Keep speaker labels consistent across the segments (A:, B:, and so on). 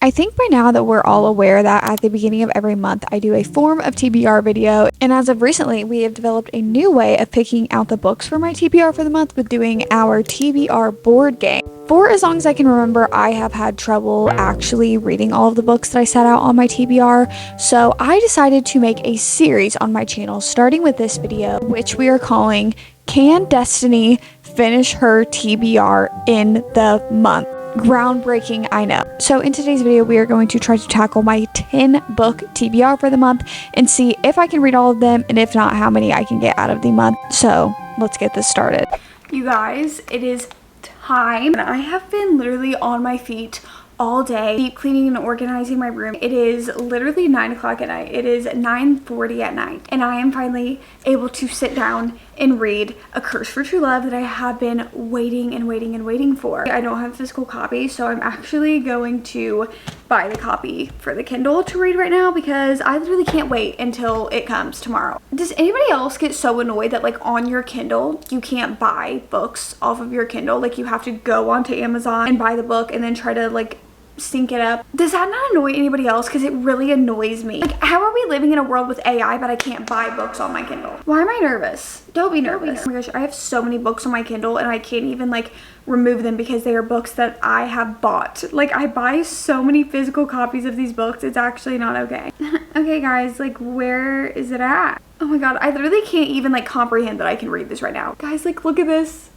A: I think by now that we're all aware that at the beginning of every month I do a form of TBR video, and as of recently we have developed a new way of picking out the books for my TBR for the month with doing our TBR board game. For as long as I can remember, I have had trouble actually reading all of the books that I set out on my TBR, so I decided to make a series on my channel starting with this video, which we are calling Can Destiny Finish Her TBR in the Month? Groundbreaking, I know. So in today's video, we are going to try to tackle my 10 book TBR for the month and see if I can read all of them, and if not, how many I can get out of the month. So let's get this started. You guys, it is time, and I have been literally on my feet all day, deep cleaning and organizing my room. It is literally 9 o'clock at night. It is 9:40 at night, and I am finally able to sit down and read A Curse for True Love that I have been waiting for. I don't have a physical copy, so I'm actually going to buy the copy for the Kindle to read right now because I literally can't wait until it comes tomorrow. Does anybody else get so annoyed that like on your Kindle you can't buy books off of your Kindle? Like you have to go onto Amazon and buy the book and then try to like sync it up. Does that not annoy anybody else? Because it really annoys me. Like, how are we living in a world with AI but I can't buy books on my Kindle? Why am I nervous? Don't be nervous. Oh my gosh, I have so many books on my Kindle and I can't even like remove them because they are books that I have bought. Like I buy so many physical copies of these books, it's actually not okay. Okay guys, like where is it at? Oh my god, I literally can't even like comprehend that I can read this right now. Guys, like look at this.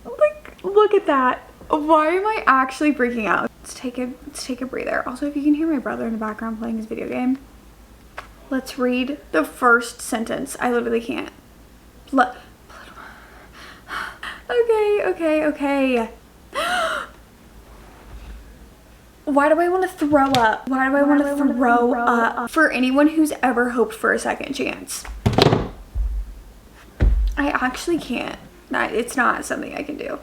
A: Like look at that. Why am I actually freaking out? Let's take a breather. Also, if you can hear my brother in the background playing his video game, let's read the first sentence. I literally can't. Okay. Why do I want to throw up? Why do I want to throw up? For anyone who's ever hoped for a second chance, I actually can't. It's not something I can do.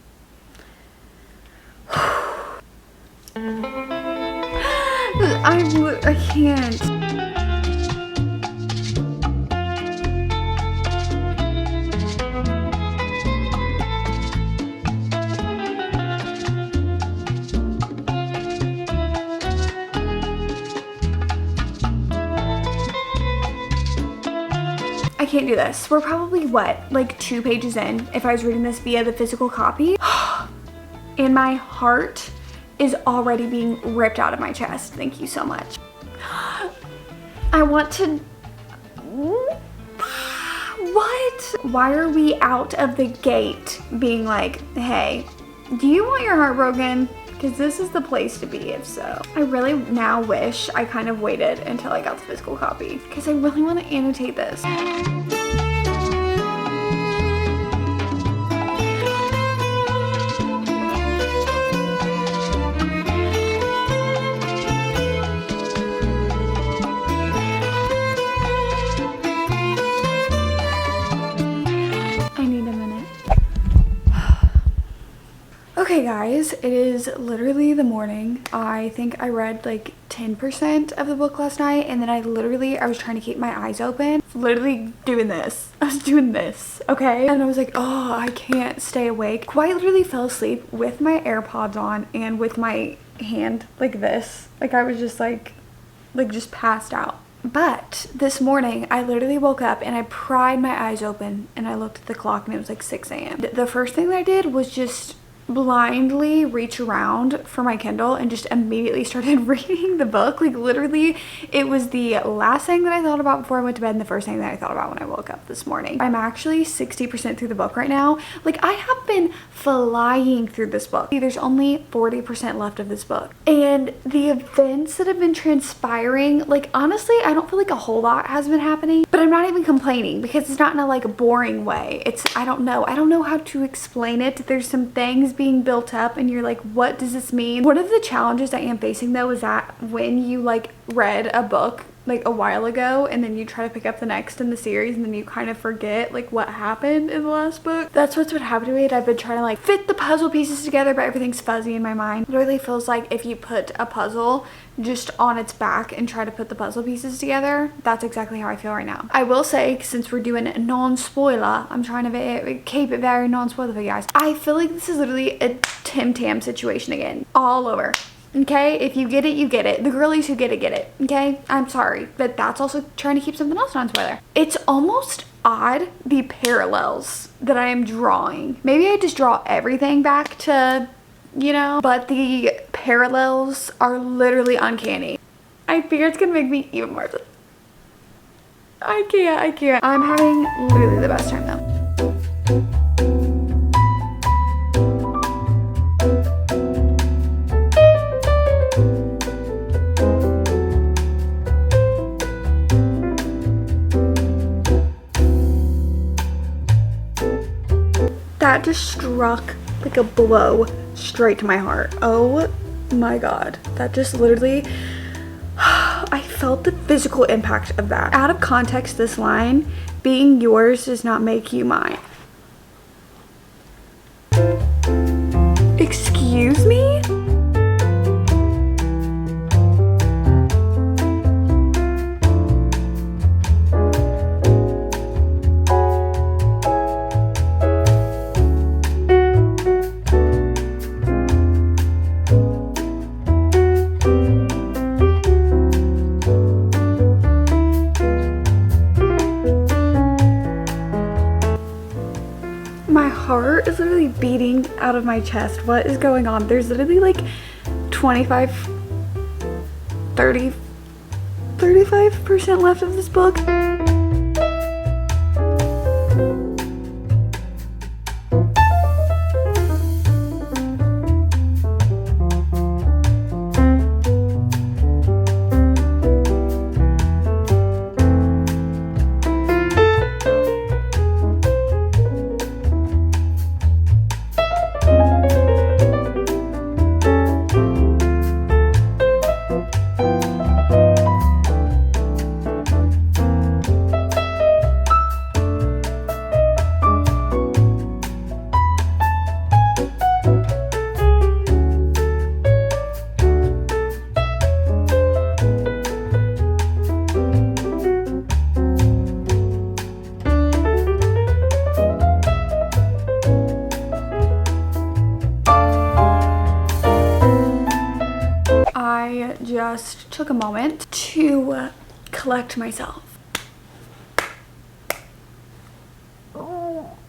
A: I can't. I can't do this. We're probably what, like 2 pages in if I was reading this via the physical copy. And my heart is already being ripped out of my chest. Thank you so much. I want to... What? Why are we out of the gate being like, hey, do you want your heart broken? Because this is the place to be if so. I really now wish I kind of waited until I got the physical copy because I really want to annotate this. Okay guys, it is literally the morning. I think I read like 10% of the book last night, and then I was trying to keep my eyes open, literally doing this. I was doing this, okay? And I was like, oh, I can't stay awake. Quite literally fell asleep with my AirPods on and with my hand like this. Like I was just like just passed out. But this morning, I literally woke up and I pried my eyes open and I looked at the clock and it was like 6 a.m. The first thing that I did was just blindly reach around for my Kindle and just immediately started reading the book. Like literally it was the last thing that I thought about before I went to bed and the first thing that I thought about when I woke up this morning. I'm actually 60% through the book right now. Like I have been flying through this book. There's only 40% left of this book, and the events that have been transpiring, like honestly I don't feel like a whole lot has been happening, but I'm not even complaining because it's not in a like boring way. I don't know how to explain it. There's some things being built up and you're like, what does this mean? One of the challenges I am facing though is that when you like read a book like a while ago and then you try to pick up the next in the series and then you kind of forget like what happened in the last book. That's what's happened to me. I've been trying to like fit the puzzle pieces together, but everything's fuzzy in my mind. It really feels like if you put a puzzle just on its back and try to put the puzzle pieces together, that's exactly how I feel right now. I will say, since we're doing a non-spoiler, I'm trying to keep it very non-spoiler for you guys. I feel like this is literally a Tim Tam situation again, all over. Okay, if you get it, you get it. The girlies who get it, okay? I'm sorry, but that's also trying to keep something else non-spoiler. It's almost odd, the parallels that I am drawing. Maybe I just draw everything back to, you know, but the parallels are literally uncanny. I fear it's gonna make me even more. I can't. I'm having literally the best time though. That just struck like a blow straight to my heart. Oh my God. That just literally, I felt the physical impact of that. Out of context, this line, being yours does not make you mine. Excuse me? My heart is literally beating out of my chest. What is going on? There's literally like 35% left of this book. I just took a moment to collect myself.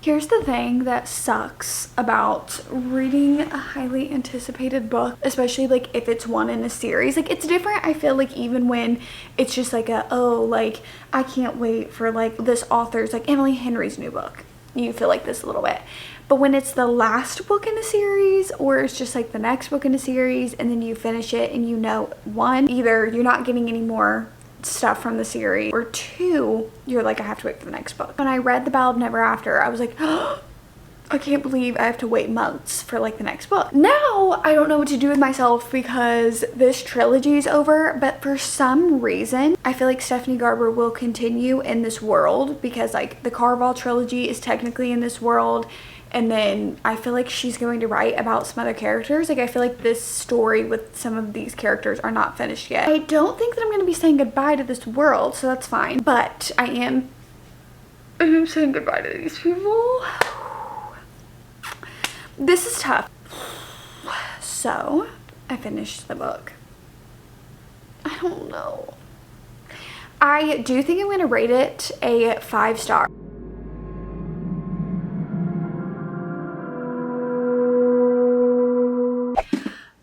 A: Here's the thing that sucks about reading a highly anticipated book, especially like if it's one in a series. Like, it's different, I feel like, even when it's just like like I can't wait for like this author's, like Emily Henry's new book. You feel like this a little bit. But when it's the last book in a series, or it's just like the next book in a series, and then you finish it and you know, one, either you're not getting any more stuff from the series, or two, you're like, I have to wait for the next book. When I read The Ballad of Never After, I was like, oh, I can't believe I have to wait months for like the next book. Now I don't know what to do with myself because this trilogy is over, but for some reason I feel like Stephanie Garber will continue in this world, because like the Carval trilogy is technically in this world, and then I feel like she's going to write about some other characters. Like, I feel like this story with some of these characters are not finished yet. I don't think that I'm going to be saying goodbye to this world, so that's fine. But I am saying goodbye to these people. This is tough. So, I finished the book. I don't know. I do think I'm going to rate it a 5-star.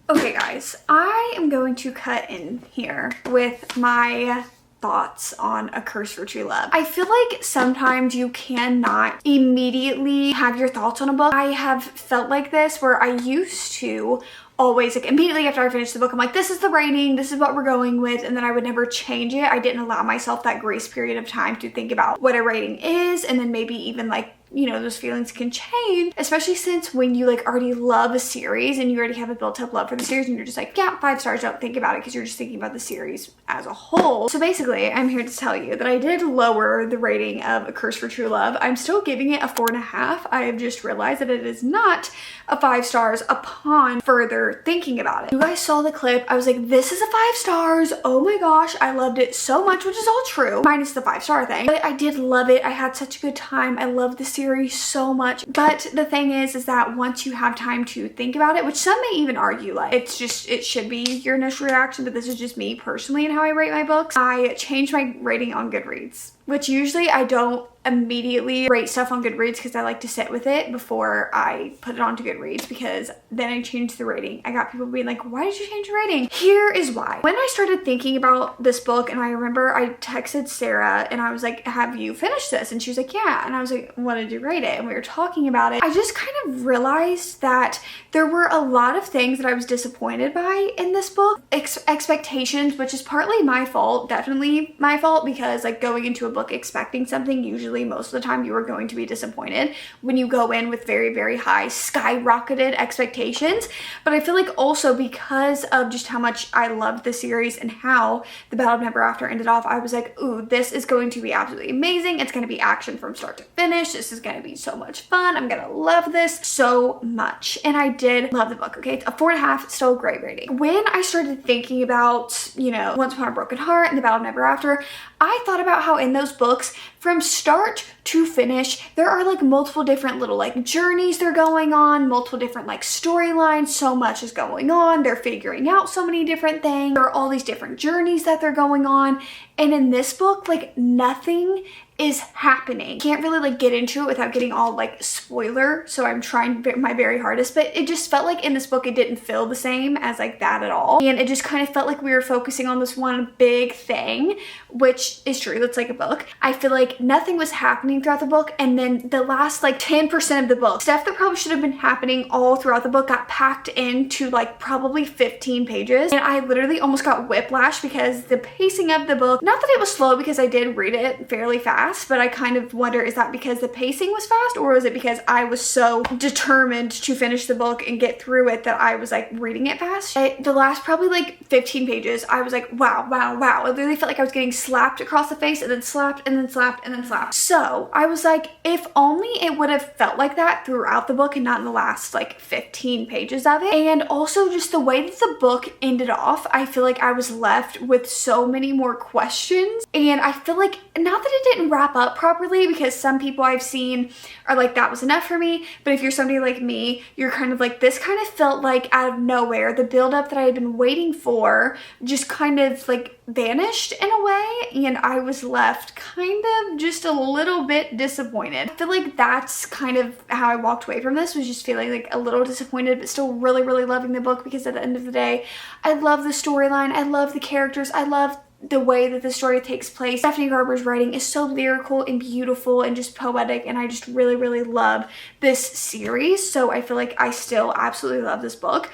A: Okay guys, I am going to cut in here with my thoughts on A Curse for True Love. I feel like sometimes you cannot immediately have your thoughts on a book. I have felt like this where I used to always, like, immediately after I finished the book, I'm like, this is the rating, this is what we're going with, and then I would never change it. I didn't allow myself that grace period of time to think about what a rating is, and then maybe even like, you know, those feelings can change, especially since when you like already love a series and you already have a built up love for the series and you're just like, yeah, 5 stars, don't think about it, because you're just thinking about the series as a whole. So basically, I'm here to tell you that I did lower the rating of A Curse for True Love. I'm still giving it a 4.5. I have just realized that it is not a 5 stars upon further thinking about it. You guys saw the clip. I was like, this is a 5 stars. Oh my gosh, I loved it so much, which is all true, minus the 5-star thing. But I did love it. I had such a good time. I love the series. series so much. But the thing is that once you have time to think about it, which some may even argue like it should be your initial reaction, but this is just me personally and how I rate my books, I changed my rating on Goodreads, which usually I don't immediately rate stuff on Goodreads because I like to sit with it before I put it onto Goodreads, because then I changed the rating. I got people being like, why did you change your rating? Here is why. When I started thinking about this book, and I remember I texted Sarah and I was like, have you finished this? And she was like, yeah. And I was like, what did you rate it? And we were talking about it. I just kind of realized that there were a lot of things that I was disappointed by in this book. Expectations, which is partly my fault, definitely my fault, because like going into a book expecting something, usually most of the time you are going to be disappointed when you go in with very, very high skyrocketed expectations. But I feel like also because of just how much I loved the series and how The Battle of Never After ended off, I was like, ooh, this is going to be absolutely amazing. It's going to be action from start to finish. This is going to be so much fun. I'm going to love this so much. And I did love the book. Okay, it's a 4.5. It's still a great rating. When I started thinking about, you know, Once Upon a Broken Heart and The Battle of Never After, I thought about how in those books, from start to finish, there are like multiple different little like journeys they're going on, multiple different like storylines, so much is going on. They're figuring out so many different things. There are all these different journeys that they're going on. And in this book, like nothing is happening. Can't really like get into it without getting all like spoiler, so I'm trying my very hardest, but it just felt like in this book it didn't feel the same as like that at all, and it just kind of felt like we were focusing on this one big thing, which is true, that's like a book. I feel like nothing was happening throughout the book, and then the last like 10% of the book, stuff that probably should have been happening all throughout the book, got packed into like probably 15 pages, and I literally almost got whiplash because the pacing of the book, not that it was slow because I did read it fairly fast, but I kind of wonder, is that because the pacing was fast, or is it because I was so determined to finish the book and get through it that I was like reading it fast? The last probably like 15 pages, I was like, wow, wow, wow. It literally felt like I was getting slapped across the face and then slapped and then slapped and then slapped. So I was like, if only it would have felt like that throughout the book and not in the last like 15 pages of it. And also just the way that the book ended off, I feel like I was left with so many more questions. And I feel like, not that it didn't wrap up properly, because some people I've seen are like, that was enough for me, but if you're somebody like me, you're kind of like, this kind of felt like out of nowhere, the buildup that I had been waiting for just kind of like vanished in a way, and I was left kind of just a little bit disappointed. I feel like that's kind of how I walked away from this, was just feeling like a little disappointed, but still really, really loving the book, because at the end of the day, I love the storyline, I love the characters, I love the way that the story takes place. Stephanie Garber's writing is so lyrical and beautiful and just poetic, and I just really, really love this series. So I feel like I still absolutely love this book.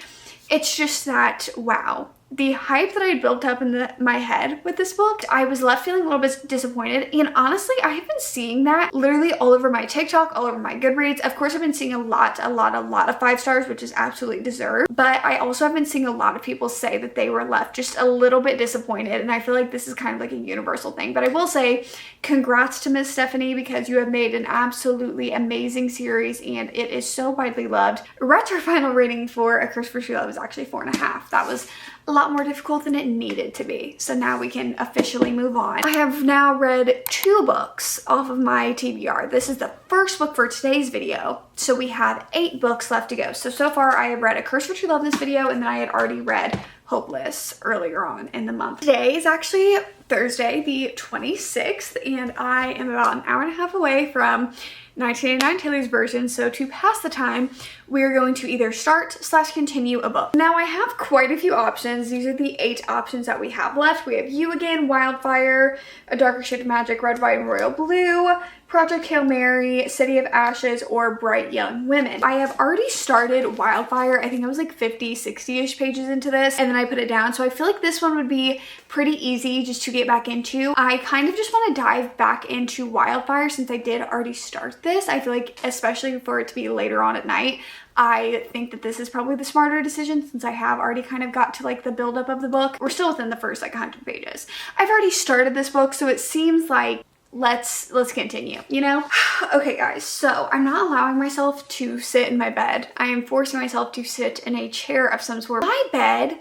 A: It's just that, wow, the hype that I had built up in my head with this book, I was left feeling a little bit disappointed. And honestly, I have been seeing that literally all over my TikTok, all over my Goodreads. Of course, I've been seeing a lot of 5 stars, which is absolutely deserved. But I also have been seeing a lot of people say that they were left just a little bit disappointed. And I feel like this is kind of like a universal thing. But I will say congrats to Miss Stephanie, because you have made an absolutely amazing series and it is so widely loved. Retro final rating for A Curse for True Love is actually 4.5. That was a lot more difficult than it needed to be. So now we can officially move on. I have now read 2 books off of my TBR. This is the first book for today's video. So we have 8 books left to go. So far I have read A Curse for True Love this video, and then I had already read Hopeless earlier on in the month. Today is actually Thursday, the 26th, and I am about an hour and a half away from 1989 Taylor's version, so to pass the time, we're going to either start/continue a book. Now I have quite a few options. These are the 8 options that we have left. We have You Again, Wildfire, A Darker Shade of Magic, Red, White, and Royal Blue, Project Hail Mary, City of Ashes, or Bright Young Women. I have already started Wildfire. I think I was like 50, 60-ish pages into this, and then I put it down. So I feel like this one would be pretty easy just to get back into. I kind of just want to dive back into Wildfire since I did already start this. I feel like, especially for it to be later on at night, I think that this is probably the smarter decision since I have already kind of got to like the buildup of the book. We're still within the first like 100 pages. I've already started this book, so it seems like let's continue, you know? Okay guys, so I'm not allowing myself to sit in my bed. I am forcing myself to sit in a chair of some sort. My bed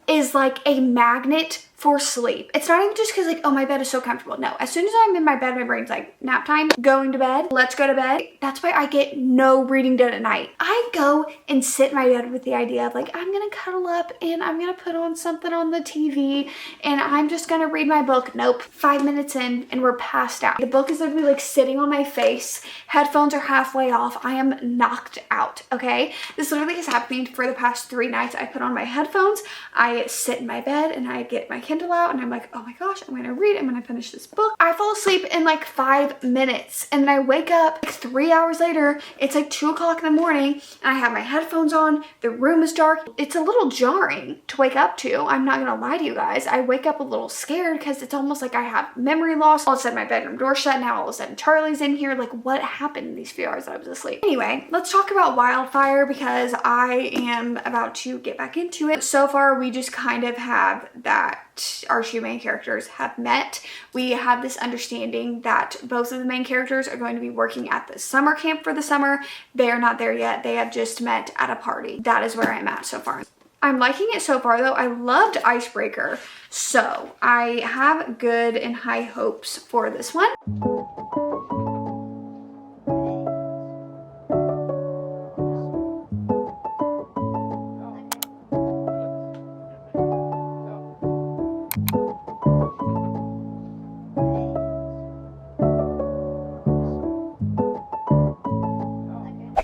A: is like a magnet
B: for sleep. It's not even just because like, oh, my bed is so comfortable. No, as soon as I'm in my bed, my brain's like, nap time, going to bed, let's go to bed. That's why I get no reading done at night. I go and sit in my bed with the idea of like, I'm gonna cuddle up and I'm gonna put on something on the TV and I'm just gonna read my book. Nope, 5 minutes in and we're passed out. The book is literally like sitting on my face. Headphones are halfway off. I am knocked out, okay? This literally has happened for the past 3 nights. I put on my headphones, I sit in my bed and I get my Kindle out and I'm like, oh my gosh, I'm gonna read, I'm gonna finish this book. I fall asleep in like 5 minutes and then I wake up like 3 hours later. It's like 2 o'clock in the morning and I have my headphones on. The room is dark. It's a little jarring to wake up to. I'm not gonna lie to you guys. I wake up a little scared because it's almost like I have memory loss. All of a sudden my bedroom door shut. Now all of a sudden Charlie's in here. Like what happened in these few hours that I was asleep? Anyway, let's talk about Wildfire because I am about to get back into it. So far we just kind of have that our two main characters have met. We have this understanding that both of the main characters are going to be working at the summer camp for the summer. They are not there yet. They have just met at a party. That is where I'm at so far. I'm liking it so far though. I loved Icebreaker, so I have good and high hopes for this one.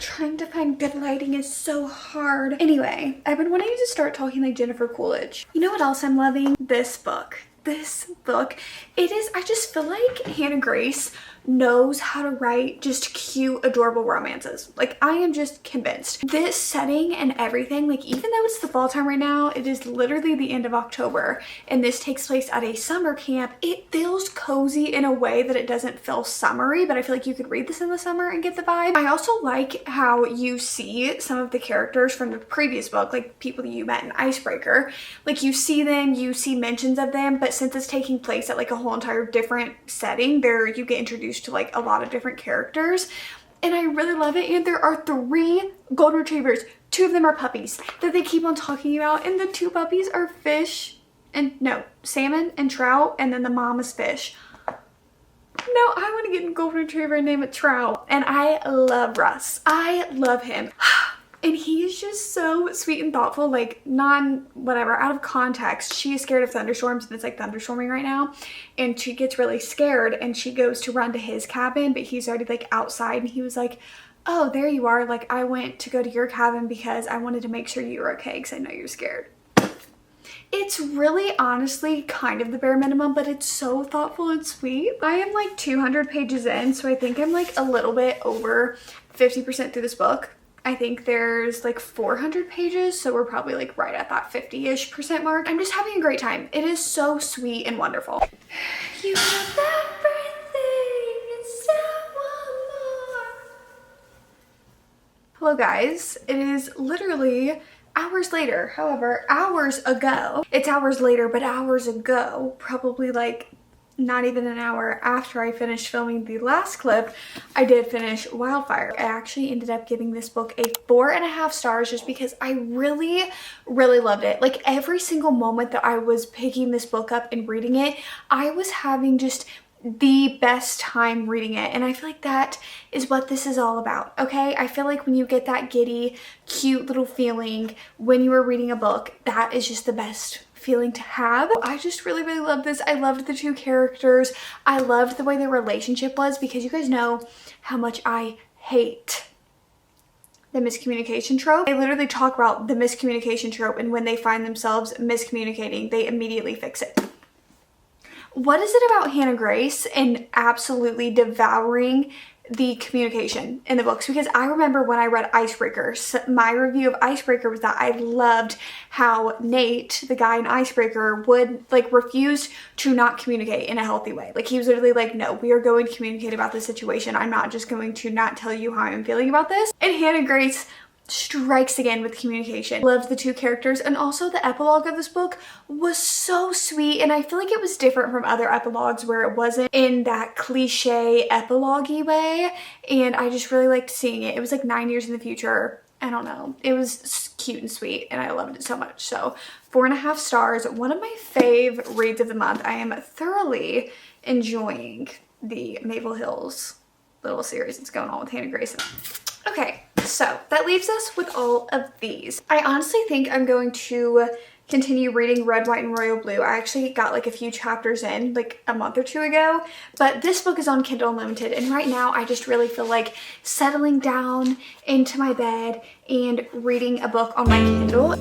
B: Trying to find good lighting is so hard. Anyway, I've been wanting to start talking like Jennifer Coolidge. You know what else I'm loving? This book. It is, I just feel like Hannah Grace knows how to write just cute, adorable romances. Like I am just convinced. This setting and everything, like even though it's the fall time right now, it is literally the end of October and this takes place at a summer camp. It feels cozy in a way that it doesn't feel summery, but I feel like you could read this in the summer and get the vibe. I also like how you see some of the characters from the previous book, like people that you met in Icebreaker. Like you see them, you see mentions of them, but since it's taking place at like a whole entire different setting, there you get introduced to like a lot of different characters and I really love it. And there are 3 golden retrievers. 2 of them are puppies that they keep on talking about and the 2 puppies are salmon and trout and then the mom is fish. No, I want to get a golden retriever and name it Trout. And I love Russ. I love him. And he's just so sweet and thoughtful, like out of context. She is scared of thunderstorms and it's like thunderstorming right now. And she gets really scared and she goes to run to his cabin, but he's already like outside and he was like, oh, there you are. Like I went to go to your cabin because I wanted to make sure you were okay because I know you're scared. It's really honestly kind of the bare minimum, but it's so thoughtful and sweet. I am like 200 pages in, so I think I'm like a little bit over 50% through this book. I think there's like 400 pages, so we're probably like right at that 50-ish% mark. I'm just having a great time. It is so sweet and wonderful. You have everything and someone more. Hello guys, it is literally hours later. However, hours ago, it's hours later, but hours ago, probably like not even an hour after I finished filming the last clip, I did finish Wildfire. I actually ended up giving this book a 4.5 stars just because I really loved it. Like every single moment that I was picking this book up and reading it, I was having just the best time reading it. And I feel like that is what this is all about, okay? I feel like when you get that giddy, cute little feeling when you are reading a book, that is just the best feeling to have. I just really love this. I loved the 2 characters. I loved the way their relationship was because you guys know how much I hate the miscommunication trope. I literally talk about the miscommunication trope and when they find themselves miscommunicating, they immediately fix it. What is it about Hannah Grace and absolutely devouring the communication in the books? Because I remember when I read Icebreaker, my review of Icebreaker was that I loved how Nate, the guy in Icebreaker, would like refuse to not communicate in a healthy way. Like he was literally like, no, we are going to communicate about this situation. I'm not just going to not tell you how I'm feeling about this. And Hannah Grace strikes again with communication. Loved the 2 characters, and also the epilogue of this book was so sweet, and I feel like it was different from other epilogues where it wasn't in that cliche epilogue-y way, and I just really liked seeing it. It was like 9 years in the future I don't know. It was cute and sweet and I loved it so much. So 4.5 stars. One of my fave reads of the month. I am thoroughly enjoying the Maple Hills little series that's going on with Hannah Grayson. Okay, so that leaves us with all of these. I honestly think I'm going to continue reading Red, White, and Royal Blue. I actually got like a few chapters in like a month or 2 ago, but this book is on Kindle Unlimited, and right now I just really feel like settling down into my bed and reading a book on my Kindle.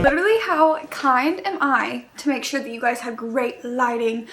B: Literally, how kind am I to make sure that you guys have great lighting?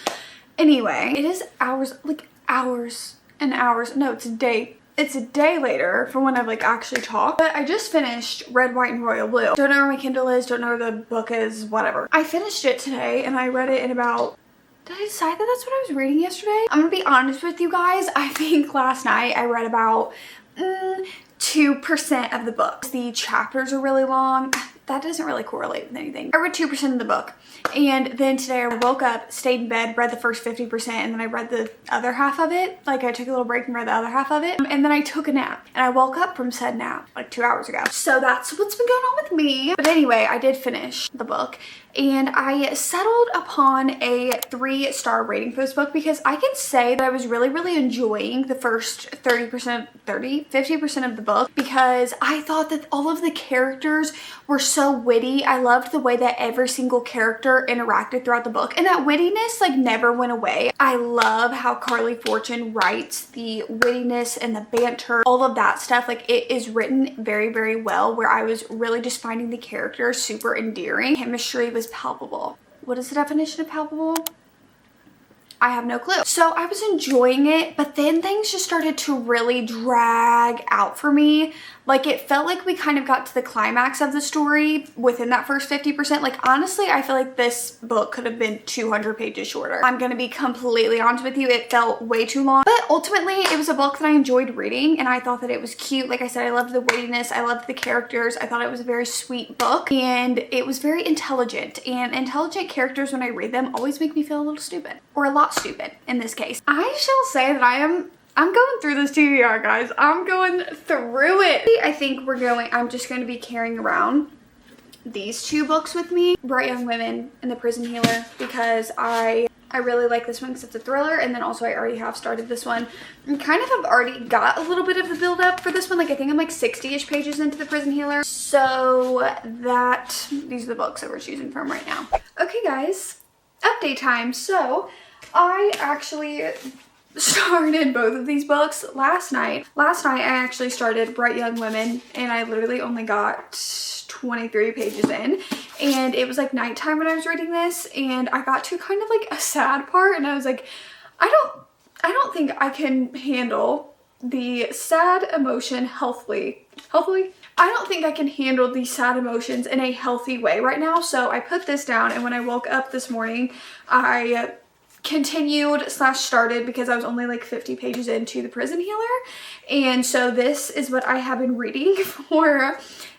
B: Anyway, it is hours, like hours and hours. No, it's a day. It's a day later from when I've like actually talked. But I just finished Red, White, and Royal Blue. Don't know where my Kindle is, don't know where the book is, whatever. I finished it today and I read it in about... Did I decide that that's what I was reading yesterday? I'm gonna be honest with you guys. I think last night I read about 2% of the book. The chapters are really long. That doesn't really correlate with anything. I read 2% of the book. And then today I woke up, stayed in bed, read the first 50%, and then I read the other half of it. Like I took a little break and read the other half of it. And then I took a nap. And I woke up from said nap like 2 hours ago. So that's what's been going on with me. But anyway, I did finish the book. And I settled upon a 3-star rating for this book because I can say that I was really enjoying the first 50% of the book, because I thought that all of the characters were so witty. I loved the way that every single character interacted throughout the book, and that wittiness like never went away. I love how Carly Fortune writes the wittiness and the banter, all of that stuff. Like it is written very well, where I was really just finding the characters super endearing. Chemistry was palpable. What is the definition of palpable? I have no clue. So I was enjoying it, but then things just started to really drag out for me. Like it felt like we kind of got to the climax of the story within that first 50%. Like honestly, I feel like this book could have been 200 pages shorter. I'm gonna be completely honest with you. It felt way too long, but ultimately it was a book that I enjoyed reading, and I thought that it was cute. Like I said, I loved the wittiness. I loved the characters. I thought it was a very sweet book, and it was very intelligent, and intelligent characters, when I read them, always make me feel a little stupid, or a lot stupid in this case. I shall say that I'm going through this TBR, guys. I'm going through it. I think I'm just going to be carrying around these 2 books with me, Bright Young Women and The Prison Healer, because I really like this one because it's a thriller, and then also I already have started this one and kind of have already got a little bit of the build up for this one. Like I think I'm like 60-ish pages into The Prison Healer. So these are the books that we're choosing from right now. Okay guys, update time. So I actually started both of these books last night. Last night I actually started Bright Young Women, and I literally only got 23 pages in, and it was like nighttime when I was reading this, and I got to kind of like a sad part, and I was like, I don't think I can handle the sad emotion healthily. I don't think I can handle these sad emotions in a healthy way right now. So I put this down, and when I woke up this morning, I continued/started, because I was only like 50 pages into The Prison Healer, and so this is what I have been reading for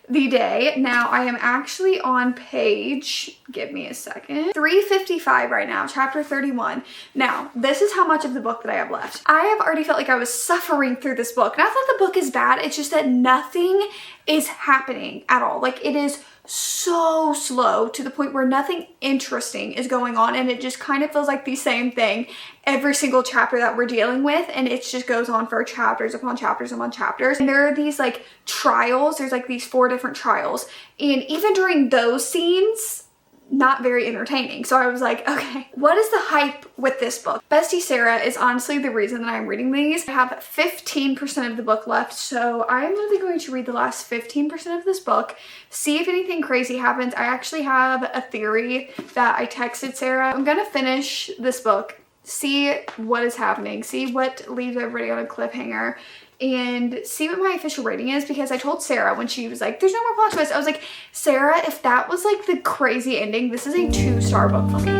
B: the day. Now I am actually on page, give me a second, 355 right now, chapter 31. Now this is how much of the book that I have left. I have already felt like I was suffering through this book. Not that the book is bad, it's just that nothing is happening at all. Like it is so slow to the point where nothing interesting is going on, and it just kind of feels like the same thing every single chapter that we're dealing with, and it just goes on for chapters upon chapters upon chapters. And there are these like trials, there's like these 4 different trials, and even during those scenes, not very entertaining. So I was like, okay, what is the hype with this book? Bestie Sarah is honestly the reason that I'm reading these. I have 15% of the book left, so I'm literally going to read the last 15% of this book, see if anything crazy happens. I actually have a theory that I texted Sarah. I'm gonna finish this book, see what is happening, see what leaves everybody on a cliffhanger, and see what my official rating is, because I told Sarah when she was like, there's no more plot twist, I was like, Sarah, if that was like the crazy ending, this is a 2-star book for me.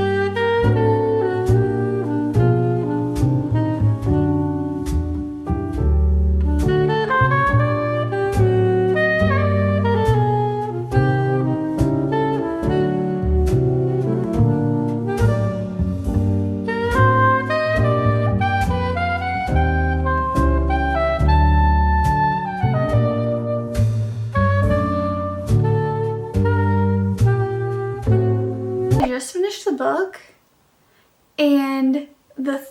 B: book and the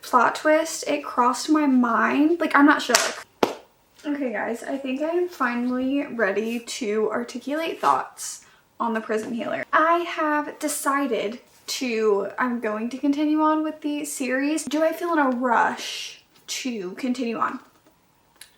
B: plot twist, it crossed my mind. Like, I'm not shook. Okay guys, I think I am finally ready to articulate thoughts on The Prison Healer. I have decided I'm going to continue on with the series. Do I feel in a rush to continue on?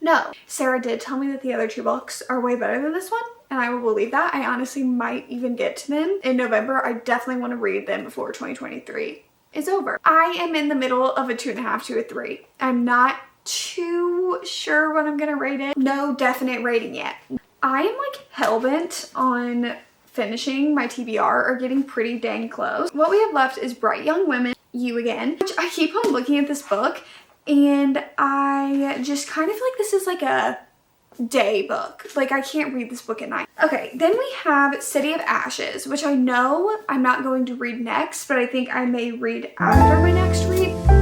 B: No. Sarah did tell me that the other 2 books are way better than this one, and I will believe that. I honestly might even get to them in November. I definitely want to read them before 2023 is over. I am in the middle of a 2.5 to a 3. I'm not too sure what I'm gonna rate it. No definite rating yet. I am like hellbent on finishing my TBR or getting pretty dang close. What we have left is Bright Young Women, You Again, which I keep on looking at this book and I just kind of feel like this is like a day book. Like, I can't read this book at night. Okay, then we have City of Ashes, which I know I'm not going to read next, but I think I may read after my next read.